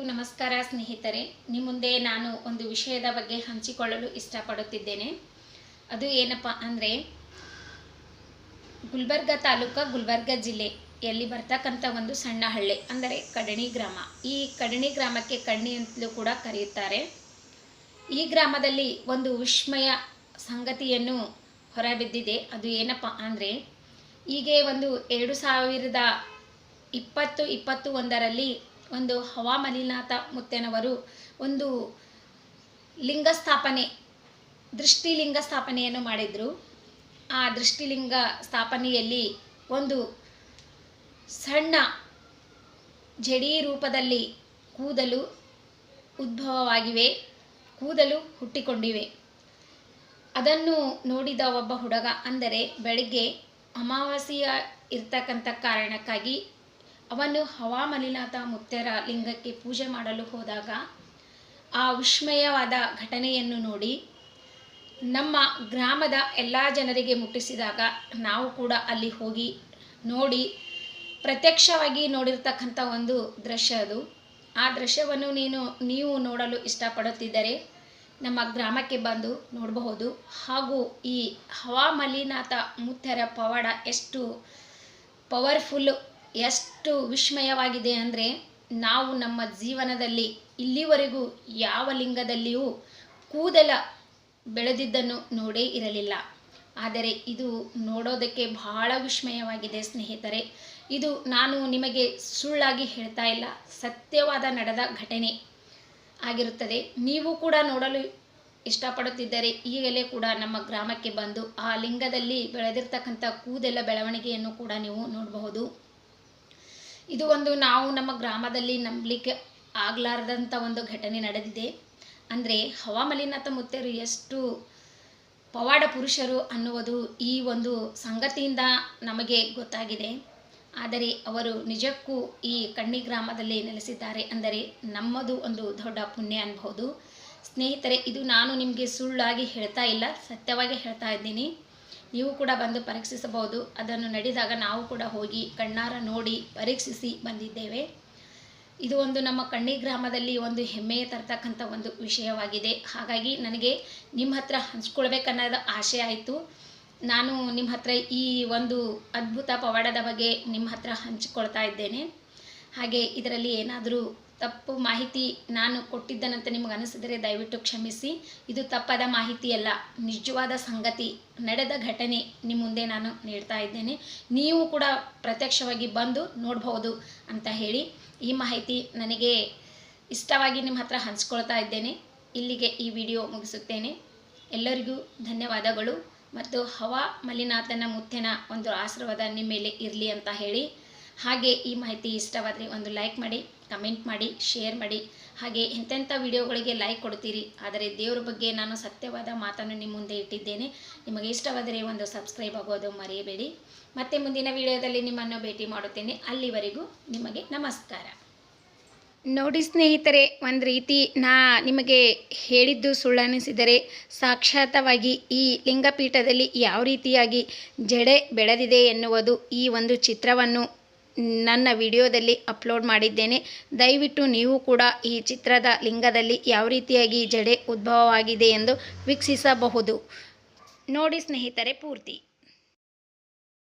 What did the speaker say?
ನಮಸ್ಕಾರ ಸ್ನೇಹಿತರೆ, ನಿಮ್ಮ ಮುಂದೆ ನಾನು ಒಂದು ವಿಷಯದ ಬಗ್ಗೆ ಹಂಚಿಕೊಳ್ಳಲು ಇಷ್ಟಪಡುತ್ತಿದ್ದೇನೆ. ಅದು ಏನಪ್ಪ ಅಂದರೆ, ಗುಲ್ಬರ್ಗ ತಾಲೂಕು, ಗುಲ್ಬರ್ಗ ಜಿಲ್ಲೆಯಲ್ಲಿ ಬರ್ತಕ್ಕಂಥ ಒಂದು ಸಣ್ಣ ಹಳ್ಳಿ ಅಂದರೆ ಕಡಣಿ ಗ್ರಾಮ. ಈ ಕಡಣಿ ಗ್ರಾಮಕ್ಕೆ ಕಡ್ನಿ ಅಂತಲೂ ಕೂಡ ಕರೆಯುತ್ತಾರೆ. ಈ ಗ್ರಾಮದಲ್ಲಿ ಒಂದು ವಿಸ್ಮಯ ಸಂಗತಿಯನ್ನು ಹೊರಬಿದ್ದಿದೆ. ಅದು ಏನಪ್ಪ ಅಂದರೆ, ಹೀಗೆ ಒಂದು 2020-21ರಲ್ಲಿ ಒಂದು ಹವಾಮಲಿನಾಥ ಮುತ್ತೇನವರು ಒಂದು ದೃಷ್ಟಿಲಿಂಗ ಸ್ಥಾಪನೆಯನ್ನು ಮಾಡಿದರು. ಆ ದೃಷ್ಟಿಲಿಂಗ ಸ್ಥಾಪನೆಯಲ್ಲಿ ಒಂದು ಸಣ್ಣ ಜಡಿ ರೂಪದಲ್ಲಿ ಕೂದಲು ಹುಟ್ಟಿಕೊಂಡಿವೆ. ಅದನ್ನು ನೋಡಿದ ಒಬ್ಬ ಹುಡುಗ, ಅಂದರೆ ಬೆಳಗ್ಗೆ ಅಮಾವಾಸ್ಯೆಯ ಇರ್ತಕ್ಕಂಥ ಕಾರಣಕ್ಕಾಗಿ ಅವನು ಹವಾಮಲಿನಾಥ ಮುತ್ತೆರ ಲಿಂಗಕ್ಕೆ ಪೂಜೆ ಮಾಡಲು ಹೋದಾಗ ಆ ವಿಸ್ಮಯವಾದ ಘಟನೆಯನ್ನು ನೋಡಿ ನಮ್ಮ ಗ್ರಾಮದ ಎಲ್ಲ ಜನರಿಗೆ ಮುಟ್ಟಿಸಿದಾಗ ನಾವು ಕೂಡ ಅಲ್ಲಿ ಹೋಗಿ ನೋಡಿ ಪ್ರತ್ಯಕ್ಷವಾಗಿ ನೋಡಿರ್ತಕ್ಕಂಥ ಒಂದು ದೃಶ್ಯ ಅದು. ಆ ದೃಶ್ಯವನ್ನು ನೀವು ನೋಡಲು ಇಷ್ಟಪಡುತ್ತಿದ್ದರೆ ನಮ್ಮ ಗ್ರಾಮಕ್ಕೆ ಬಂದು ನೋಡಬಹುದು. ಹಾಗೂ ಈ ಹವಾಮಲಿನಾಥ ಮುತ್ತೆರ ಪವಾಡ ಎಷ್ಟು ಪವರ್ಫುಲ್ಲು, ಎಷ್ಟು ವಿಸ್ಮಯವಾಗಿದೆ ಅಂದರೆ, ನಾವು ನಮ್ಮ ಜೀವನದಲ್ಲಿ ಇಲ್ಲಿವರೆಗೂ ಯಾವ ಲಿಂಗದಲ್ಲಿಯೂ ಕೂದಲ ಬೆಳೆದಿದ್ದನ್ನು ನೋಡೇ ಇರಲಿಲ್ಲ. ಆದರೆ ಇದು ನೋಡೋದಕ್ಕೆ ಬಹಳ ವಿಸ್ಮಯವಾಗಿದೆ ಸ್ನೇಹಿತರೆ. ಇದು ನಾನು ನಿಮಗೆ ಸುಳ್ಳಾಗಿ ಹೇಳ್ತಾ ಇಲ್ಲ, ಸತ್ಯವಾದ ನಡೆದ ಘಟನೆ ಆಗಿರುತ್ತದೆ. ನೀವು ಕೂಡ ನೋಡಲು ಇಷ್ಟಪಡುತ್ತಿದ್ದರೆ ಈಗಲೇ ಕೂಡ ನಮ್ಮ ಗ್ರಾಮಕ್ಕೆ ಬಂದು ಆ ಲಿಂಗದಲ್ಲಿ ಬೆಳೆದಿರ್ತಕ್ಕಂಥ ಕೂದಲ ಬೆಳವಣಿಗೆಯನ್ನು ಕೂಡ ನೀವು ನೋಡಬಹುದು. ಇದು ಒಂದು ನಾವು ನಮ್ಮ ಗ್ರಾಮದಲ್ಲಿ ನಂಬಲಿಕ್ಕೆ ಆಗಲಾರ್ದಂಥ ಒಂದು ಘಟನೆ ನಡೆದಿದೆ. ಅಂದರೆ ಹವಾಮಲಿನಾಥ ಮುತ್ತೆರು ಎಷ್ಟು ಪವಾಡ ಪುರುಷರು ಅನ್ನುವುದು ಈ ಒಂದು ಸಂಗತಿಯಿಂದ ನಮಗೆ ಗೊತ್ತಾಗಿದೆ. ಆದರೆ ಅವರು ನಿಜಕ್ಕೂ ಈ ಕಡ್ನಿ ಗ್ರಾಮದಲ್ಲಿ ನೆಲೆಸಿದ್ದಾರೆ ಅಂದರೆ ನಮ್ಮದು ಒಂದು ದೊಡ್ಡ ಪುಣ್ಯ ಅನ್ಬೋದು. ಸ್ನೇಹಿತರೆ, ಇದು ನಾನು ನಿಮಗೆ ಸುಳ್ಳಾಗಿ ಹೇಳ್ತಾ ಇಲ್ಲ, ಸತ್ಯವಾಗಿ ಹೇಳ್ತಾ ಇದ್ದೀನಿ. ನೀವು ಕೂಡ ಬಂದು ಪರೀಕ್ಷಿಸಬಹುದು. ಅದನ್ನು ನಡೆದಾಗ ನಾವು ಕೂಡ ಹೋಗಿ ಕಣ್ಣಾರ ನೋಡಿ ಪರೀಕ್ಷಿಸಿ ಬಂದಿದ್ದೇವೆ. ಇದು ಒಂದು ನಮ್ಮ ಕಡ್ನಿ ಗ್ರಾಮದಲ್ಲಿ ಒಂದು ಹೆಮ್ಮೆಯ ತರ್ತಕ್ಕಂಥ ಒಂದು ವಿಷಯವಾಗಿದೆ. ಹಾಗಾಗಿ ನನಗೆ ನಿಮ್ಮ ಹತ್ರ ಹಂಚ್ಕೊಳ್ಬೇಕನ್ನೋದು ಆಸೆ ಆಯಿತು. ನಾನು ನಿಮ್ಮ ಹತ್ರ ಈ ಒಂದು ಅದ್ಭುತ ಪವಾಡದ ಬಗ್ಗೆ ನಿಮ್ಮ ಹತ್ರ ಹಂಚಿಕೊಳ್ತಾ ಇದ್ದೇನೆ. ಹಾಗೆ ಇದರಲ್ಲಿ ಏನಾದರೂ ತಪ್ಪು ಮಾಹಿತಿ ನಾನು ಕೊಟ್ಟಿದ್ದನಂತ ನಿಮಗೆ ಅನಿಸಿದರೆ ದಯವಿಟ್ಟು ಕ್ಷಮಿಸಿ. ಇದು ತಪ್ಪಾದ ಮಾಹಿತಿ ಅಲ್ಲ, ನಿಜವಾದ ಸಂಗತಿ, ನಡೆದ ಘಟನೆ ನಿಮ್ಮ ಮುಂದೆ ನಾನು ನೀಡ್ತಾ ಇದ್ದೇನೆ. ನೀವು ಕೂಡ ಪ್ರತ್ಯಕ್ಷವಾಗಿ ಬಂದು ನೋಡಬಹುದು ಅಂತ ಹೇಳಿ ಈ ಮಾಹಿತಿ ನನಗೆ ಇಷ್ಟವಾಗಿ ನಿಮ್ಮ ಹತ್ರ ಹಂಚ್ಕೊಳ್ತಾ ಇದ್ದೇನೆ. ಇಲ್ಲಿಗೆ ಈ ವಿಡಿಯೋ ಮುಗಿಸುತ್ತೇನೆ. ಎಲ್ಲರಿಗೂ ಧನ್ಯವಾದಗಳು ಮತ್ತು ಹವಾಮಲಿನಾಥನ ಮುತ್ತಿನ ಒಂದು ಆಶೀರ್ವಾದ ನಿಮ್ಮ ಮೇಲೆ ಇರಲಿ ಅಂತ ಹೇಳಿ, ಹಾಗೆ ಈ ಮಾಹಿತಿ ಇಷ್ಟವಾದರೆ ಒಂದು ಲೈಕ್ ಮಾಡಿ, ಕಮೆಂಟ್ ಮಾಡಿ, ಶೇರ್ ಮಾಡಿ. ಹಾಗೆ ಎಂತೆಂಥ ವಿಡಿಯೋಗಳಿಗೆ ಲೈಕ್ ಕೊಡ್ತೀರಿ, ಆದರೆ ದೇವರ ಬಗ್ಗೆ ನಾನು ಸತ್ಯವಾದ ಮಾತನ್ನು ನಿಮ್ಮ ಮುಂದೆ ಇಟ್ಟಿದ್ದೇನೆ. ನಿಮಗೆ ಇಷ್ಟವಾದರೆ ಒಂದು ಸಬ್ಸ್ಕ್ರೈಬ್ ಆಗೋದು ಮರೆಯಬೇಡಿ. ಮತ್ತೆ ಮುಂದಿನ ವಿಡಿಯೋದಲ್ಲಿ ನಿಮ್ಮನ್ನು ಭೇಟಿ ಮಾಡುತ್ತೇನೆ. ಅಲ್ಲಿವರೆಗೂ ನಿಮಗೆ ನಮಸ್ಕಾರ. ನೋಡಿ ಸ್ನೇಹಿತರೆ, ಒಂದು ರೀತಿ ನಿಮಗೆ ಹೇಳಿದ್ದು ಸುಳ್ಳನಿಸಿದರೆ ಸಾಕ್ಷಾತ್ವಾಗಿ ಈ ಲಿಂಗಪೀಠದಲ್ಲಿ ಯಾವ ರೀತಿಯಾಗಿ ಜಡೆ ಬೆಳೆದಿದೆ ಎನ್ನುವುದು ಈ ಒಂದು ಚಿತ್ರವನ್ನು ನನ್ನ ವಿಡಿಯೋದಲ್ಲಿ ಅಪ್ಲೋಡ್ ಮಾಡಿದ್ದೇನೆ. ದಯವಿಟ್ಟು ನೀವು ಕೂಡ ಈ ಚಿತ್ರದ ಲಿಂಗದಲ್ಲಿ ಯಾವ ರೀತಿಯಾಗಿ ಜಡೆ ಉದ್ಭವವಾಗಿದೆ ಎಂದು ವೀಕ್ಷಿಸಬಹುದು. ನೋಡಿ ಸ್ನೇಹಿತರೆ ಪೂರ್ತಿ.